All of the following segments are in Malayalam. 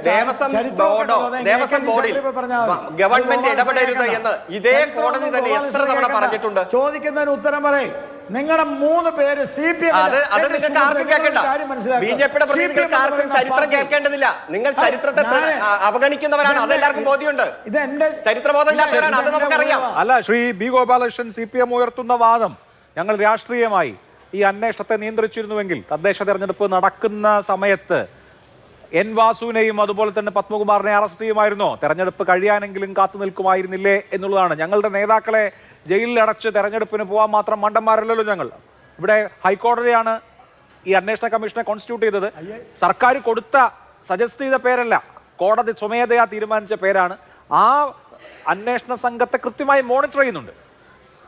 ദേവസ്വം ബോർഡോ ദേവസ്വം ബോർഡിൽ ഗവൺമെന്റ് ഇടപെടരുത് എന്ന് ഇതേ കോടതി തന്നെ എത്ര തവണ പറഞ്ഞിട്ടുണ്ട്? ചോദിക്കുന്നതിന് ഉത്തരം പറയും. നിങ്ങളുടെ 3 പേര് CPM ബിജെപിയുടെ പ്രതിനിധികൾക്ക് ആർക്കും ചരിത്രം കേൾക്കേണ്ടതില്ല. നിങ്ങൾ ചരിത്രത്തെ അവഗണിക്കുന്നവരാണ്, അതെല്ലാവർക്കും ബോധ്യമുണ്ട്. ഇത് എന്റെ ചരിത്രബോധമില്ലാത്തവരാണ്, അത് നമുക്കറിയാം. അല്ല, ശ്രീ ബി ഗോപാലകൃഷ്ണൻ, CPM ഉയർത്തുന്ന വാദം ഞങ്ങൾ രാഷ്ട്രീയമായി ഈ അന്വേഷണത്തെ നിയന്ത്രിച്ചിരുന്നുവെങ്കിൽ തദ്ദേശ തെരഞ്ഞെടുപ്പ് നടക്കുന്ന സമയത്ത് എൻ വാസുവിനെയും അതുപോലെ തന്നെ പത്മകുമാറിനെ അറസ്റ്റ് ചെയ്യുമായിരുന്നോ? തെരഞ്ഞെടുപ്പ് കഴിയാനെങ്കിലും കാത്തു നിൽക്കുമായിരുന്നില്ലേ എന്നുള്ളതാണ്. ഞങ്ങളുടെ നേതാക്കളെ ജയിലിൽ അടച്ച് തെരഞ്ഞെടുപ്പിന് പോകാൻ മാത്രം മണ്ടന്മാരല്ലല്ലോ ഞങ്ങൾ. ഇവിടെ ഹൈക്കോടതിയാണ് ഈ അന്വേഷണ കമ്മീഷനെ കോൺസ്റ്റിറ്റ്യൂട്ട് ചെയ്തത്. സർക്കാർ കൊടുത്ത സജസ്റ്റ് ചെയ്ത പേരല്ല, കോടതി സ്വമേധയാ തീരുമാനിച്ച പേരാണ്. ആ അന്വേഷണ സംഘത്തെ കൃത്യമായി മോണിറ്റർ ചെയ്യുന്നുണ്ട്.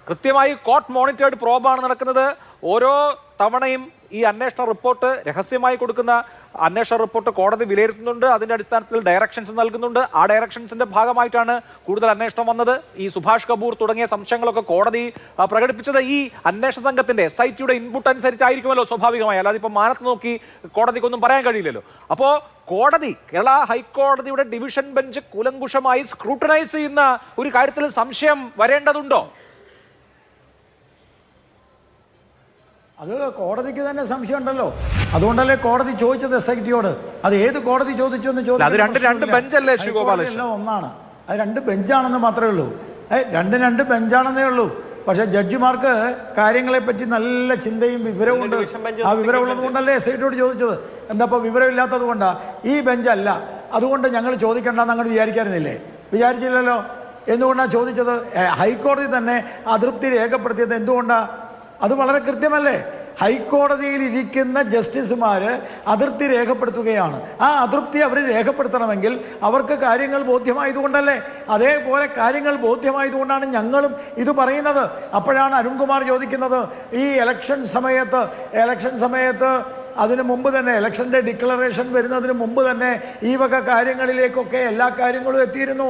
കൃത്യമായി കോർട്ട് മോണിറ്റേർഡ് പ്രോബാണ് നടക്കുന്നത്. ഓരോ തവണയും ഈ അന്വേഷണ റിപ്പോർട്ട് രഹസ്യമായി കൊടുക്കുന്ന അന്വേഷണ റിപ്പോർട്ട് കോടതി വിലയിരുത്തുന്നുണ്ട്. അതിന്റെ അടിസ്ഥാനത്തിൽ ഡയറക്ഷൻസ് നൽകുന്നുണ്ട്. ആ ഡയറക്ഷൻസിന്റെ ഭാഗമായിട്ടാണ് കൂടുതൽ അന്വേഷണം വന്നത്. ഈ സുഭാഷ് കപൂർ തുടങ്ങിയ സംശയങ്ങളൊക്കെ കോടതി പ്രകടിപ്പിച്ചത് ഈ അന്വേഷണ സംഘത്തിന്റെ SITയുടെ ഇൻപുട്ട് അനുസരിച്ചായിരിക്കുമല്ലോ സ്വാഭാവികമായി. അല്ലാതെ ഇപ്പൊ മാനത്ത് നോക്കി കോടതിക്കൊന്നും പറയാൻ കഴിയില്ലല്ലോ. അപ്പോ കോടതി, കേരള ഹൈക്കോടതിയുടെ ഡിവിഷൻ ബെഞ്ച് കൂലങ്കുഷമായി സ്ക്രൂട്ടനൈസ് ചെയ്യുന്ന ഒരു കാര്യത്തിൽ സംശയം വരേണ്ടതുണ്ടോ? അത് കോടതിക്ക് തന്നെ സംശയം ഉണ്ടല്ലോ. അതുകൊണ്ടല്ലേ കോടതി ചോദിച്ചത് SITയോട്. അത് ഏത് കോടതി ചോദിച്ചു എന്ന് ചോദിച്ചു. ഒന്നാണ്, അത് 2 ബെഞ്ചാണെന്ന് മാത്രമേ ഉള്ളൂ. 2 ബെഞ്ചാണെന്നേ ഉള്ളൂ. പക്ഷെ ജഡ്ജിമാർക്ക് കാര്യങ്ങളെ പറ്റി നല്ല ചിന്തയും വിവരവും ഉണ്ട്. ആ വിവരം ഉള്ളത് കൊണ്ടല്ലേ SITയോട് ചോദിച്ചത്. എന്താ ഇപ്പോൾ വിവരമില്ലാത്തത് കൊണ്ടാണ് ഈ ബെഞ്ചല്ല, അതുകൊണ്ട് ഞങ്ങൾ ചോദിക്കേണ്ടെന്ന് അങ്ങോട്ട് വിചാരിക്കാറുന്നില്ലേ? വിചാരിച്ചില്ലല്ലോ. എന്തുകൊണ്ടാണ് ചോദിച്ചത്? ഹൈക്കോടതി തന്നെ അതൃപ്തി രേഖപ്പെടുത്തിയത് എന്തുകൊണ്ടാണ്? അത് വളരെ കൃത്യമല്ലേ? ഹൈക്കോടതിയിൽ ഇരിക്കുന്ന ജസ്റ്റിസുമാർ അതൃപ്തി രേഖപ്പെടുത്തുകയാണ്. ആ അതൃപ്തി അവർ രേഖപ്പെടുത്തണമെങ്കിൽ അവർക്ക് കാര്യങ്ങൾ ബോധ്യമായതുകൊണ്ടല്ലേ? അതേപോലെ കാര്യങ്ങൾ ബോധ്യമായതുകൊണ്ടാണ് ഞങ്ങളും ഇത് പറയുന്നത്. അപ്പോഴാണ് അരുൺകുമാർ ചോദിക്കുന്നത് ഈ ഇലക്ഷൻ സമയത്ത് അതിനു മുമ്പ് തന്നെ, ഇലക്ഷൻ്റെ ഡിക്ലറേഷൻ വരുന്നതിന് മുമ്പ് തന്നെ ഈ വക കാര്യങ്ങളിലേക്കൊക്കെ എല്ലാ കാര്യങ്ങളും എത്തിയിരുന്നു.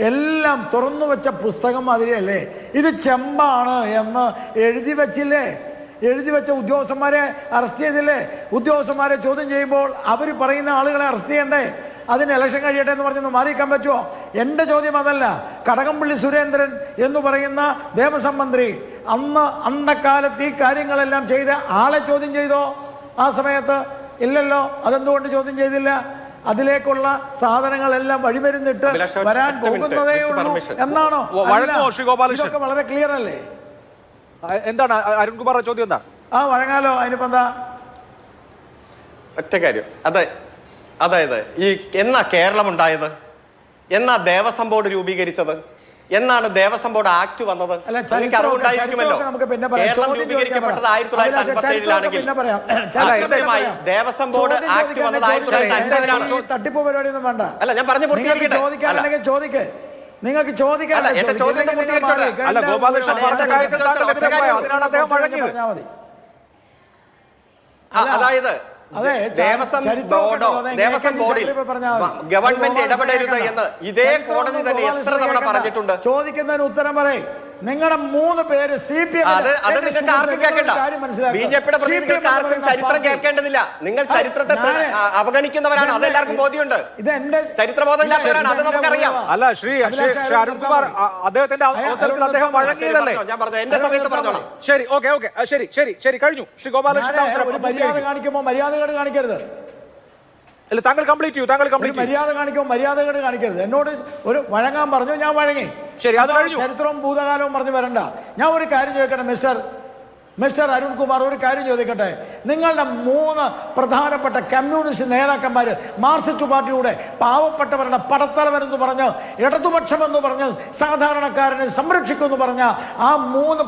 എല്ലാം തുറന്നു വെച്ച പുസ്തകം മാതിരിയല്ലേ ഇത്? ചെമ്പാണ് എന്ന് എഴുതി വച്ചില്ലേ? എഴുതി വെച്ച ഉദ്യോഗസ്ഥന്മാരെ അറസ്റ്റ് ചെയ്തില്ലേ? ഉദ്യോഗസ്ഥന്മാരെ ചോദ്യം ചെയ്യുമ്പോൾ അവർ പറയുന്ന ആളുകളെ അറസ്റ്റ് ചെയ്യണ്ടേ? അതിന് ഇലക്ഷൻ കഴിയട്ടെ എന്ന് പറഞ്ഞൊന്ന് മാറിയിരിക്കാൻ പറ്റുമോ? എൻ്റെ ചോദ്യം അതല്ല. കടകംപള്ളി സുരേന്ദ്രൻ എന്ന് പറയുന്ന ദേവസ്വം മന്ത്രി അന്നക്കാലത്ത് ഈ കാര്യങ്ങളെല്ലാം ചെയ്ത ആളെ ചോദ്യം ചെയ്തോ? ആ സമയത്ത് ഇല്ലല്ലോ. അതെന്തുകൊണ്ട് ചോദ്യം ചെയ്തില്ല? അതിലേക്കുള്ള സാധനങ്ങളെല്ലാം വഴിമരുന്നിട്ട് വരാൻ പോകുന്നതേ ഉള്ളൂ എന്നാണോ? ഇതൊക്കെ വളരെ ക്ലിയർ അല്ലേ? എന്താണ് അരുൺകുമാർ ചോദ്യം? എന്താ വഴങ്ങാലോ? അതിനിപ്പോ എന്താ? ഒറ്റ കാര്യം, അതായത് ഈ എന്നാ കേരളം ഉണ്ടായത്? എന്നാ ദേവസ്വം ബോർഡ് രൂപീകരിച്ചത്? എന്നാണ് ദേവസ്വം ബോർഡ് ആക്ട് വന്നത്? എനിക്ക് അറിവുണ്ടായിരിക്കുമല്ലോ. കേരളം രൂപീകരിക്കപ്പെട്ടത് 1957 ദേവസ്വം ബോർഡ് ആക്ട് വന്നത് 1957. തട്ടിപ്പ് പരിപാടിയൊന്നും വേണ്ട. അല്ല, ഞാൻ പറഞ്ഞു ചോദിക്കാനുണ്ടെങ്കിൽ ചോദിക്കേ. നിങ്ങൾക്ക് ചോദിക്കാൻ അതായത് ദേവസ്വം ബോർഡോ ദേവസ്വം ബോർഡിൽ ഗവൺമെന്റ് ഇടപെടരുത് എന്ന് ഇതേ കോടതി തന്നെ എത്ര തവണ പറഞ്ഞിട്ടുണ്ട്? ചോദിക്കുന്നതിന് ഉത്തരം പറയും. നിങ്ങളുടെ 3 പേര് CPM, അത് നിങ്ങൾക്ക് ആർക്കും കേൾക്കണ്ട. ബിജെപിയുടെ പ്രതിനിധികൾക്ക് ആർക്കും ചരിത്രം കേൾക്കേണ്ടതില്ല. നിങ്ങൾ ചരിത്രത്തെ അവഗണിക്കുന്നവരാണ്, അതെല്ലാവർക്കും ബോധ്യമുണ്ട്. ഇത് എന്റെ ചരിത്രബോധമില്ലാത്തവരാണ്, അത് നമുക്കറിയാം. അല്ല, ശ്രീ അരുൺകുമാർ അദ്ദേഹത്തിന്റെ അവസരത്തിൽ അദ്ദേഹം വഴങ്ങിയതല്ലേ? ഞാൻ പറഞ്ഞു, എന്റെ സമയത്ത് പറഞ്ഞോളാം. ശരി, ഓക്കെ, ശരി കഴിഞ്ഞു. ശ്രീ ഗോപാലകൃഷ്ണൻ, മര്യാദ കാണിക്കുമ്പോൾ മര്യാദകേട് കാണിക്കരുത്. അല്ല, താങ്കൾ കംപ്ലീറ്റ് ചെയ്യൂ. മര്യാദ കാണിക്കുമ്പോൾ മര്യാദകേട് കാണിക്കരുത്. എന്നോട് ഒരു വഴങ്ങാൻ പറഞ്ഞു, ഞാൻ വഴങ്ങി. ശരി, അത് കഴിഞ്ഞു. ചരിത്രവും ഭൂതകാലവും പറഞ്ഞു വരണ്ട. ഞാൻ ഒരു കാര്യം ചോദിക്കട്ടെ മിസ്റ്റർ അരുൺകുമാർ, ഒരു കാര്യം ചോദിക്കട്ടെ. നിങ്ങളുടെ 3 പ്രധാനപ്പെട്ട കമ്മ്യൂണിസ്റ്റ് നേതാക്കന്മാർ മാർക്സിസ്റ്റ് പാർട്ടിയുടെ പാവപ്പെട്ടവരുടെ പടത്തലവനെന്ന് പറഞ്ഞ്, ഇടതുപക്ഷമെന്ന് പറഞ്ഞ് സാധാരണക്കാരനെ സംരക്ഷിക്കുമെന്ന് പറഞ്ഞ ആ 3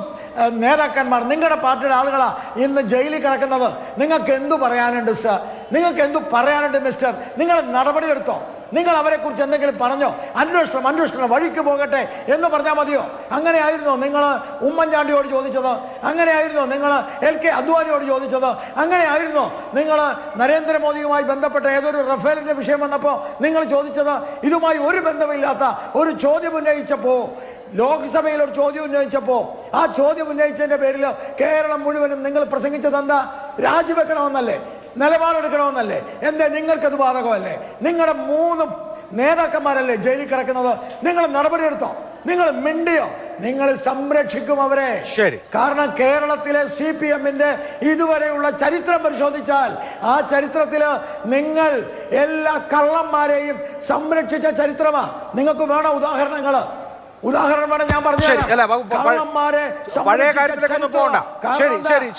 നേതാക്കന്മാർ നിങ്ങളുടെ പാർട്ടിയുടെ ആളുകളാ ഇന്ന് ജയിലിൽ കിടക്കുന്നത്. നിങ്ങൾക്ക് എന്തു പറയാനുണ്ട് സർ? നിങ്ങൾക്ക് എന്തു പറയാനുണ്ട് മിസ്റ്റർ? നിങ്ങൾ നടപടിയെടുത്തോ? നിങ്ങൾ അവരെക്കുറിച്ച് എന്തെങ്കിലും പറഞ്ഞോ? അന്വേഷണം വഴിക്ക് പോകട്ടെ എന്ന് പറഞ്ഞാൽ മതിയോ? അങ്ങനെയായിരുന്നോ നിങ്ങൾ ഉമ്മൻചാണ്ടിയോട് ചോദിച്ചത്? അങ്ങനെയായിരുന്നോ നിങ്ങൾ LK അദ്വാനിയോട് ചോദിച്ചത്? അങ്ങനെയായിരുന്നോ നിങ്ങൾ നരേന്ദ്രമോദിയുമായി ബന്ധപ്പെട്ട ഏതൊരു റഫേലിന്റെ വിഷയം വന്നപ്പോൾ നിങ്ങൾ ചോദിച്ചത്? ഇതുമായി ഒരു ബന്ധമില്ലാത്ത ഒരു ചോദ്യം ഉന്നയിച്ചപ്പോൾ, ലോക്സഭയിൽ ഒരു ചോദ്യം ഉന്നയിച്ചപ്പോൾ ആ ചോദ്യം ഉന്നയിച്ചതിന്റെ പേരിൽ കേരളം മുഴുവനും നിങ്ങൾ പ്രസംഗിച്ചത് എന്താ? രാജിവെക്കണമെന്നല്ലേ? നിലപാടെടുക്കണമെന്നല്ലേ? എന്തേ നിങ്ങൾക്കത് ബാധകമല്ലേ? നിങ്ങളുടെ 3 നേതാക്കന്മാരല്ലേ ജയിലിൽ കിടക്കുന്നത്? നിങ്ങൾ നടപടിയെടുത്തോ? നിങ്ങൾ മിണ്ടിയോ? നിങ്ങൾ സംരക്ഷിക്കും അവരെ. ശരി. കാരണം കേരളത്തിലെ CPM-ന്റെ ഇതുവരെയുള്ള ചരിത്രം പരിശോധിച്ചാൽ ആ ചരിത്രത്തില് നിങ്ങൾ എല്ലാ കള്ളന്മാരെയും സംരക്ഷിച്ച ചരിത്രമാ. നിങ്ങൾക്ക് വേണം ഉദാഹരണം വേണം, ഞാൻ പറഞ്ഞു. കള്ളന്മാരെ പഴയ കാര്യത്തിലേക്കൊന്നും പോകണ്ട.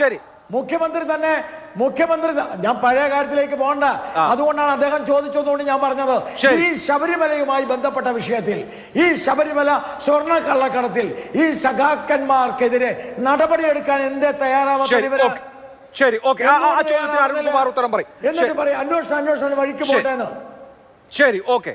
ശരി. മുഖ്യമന്ത്രി ഞാൻ പഴയ കാര്യത്തിലേക്ക് പോകണ്ട. അതുകൊണ്ടാണ് അദ്ദേഹം ചോദിച്ചതുകൊണ്ട് ഞാൻ പറഞ്ഞത്. ഈ ശബരിമലയുമായി ബന്ധപ്പെട്ട വിഷയത്തിൽ, ഈ ശബരിമല സ്വർണ്ണ കള്ളക്കടത്തിൽ ഈ സഖാക്കന്മാർക്കെതിരെ നടപടിയെടുക്കാൻ എന്തേ തയ്യാറാവാത്തവര്? ഉത്തരം പറയും. എന്നിട്ട് പറയും അന്വേഷണം വഴിക്ക് പോട്ടെന്ന്. ശരി, ഓക്കെ.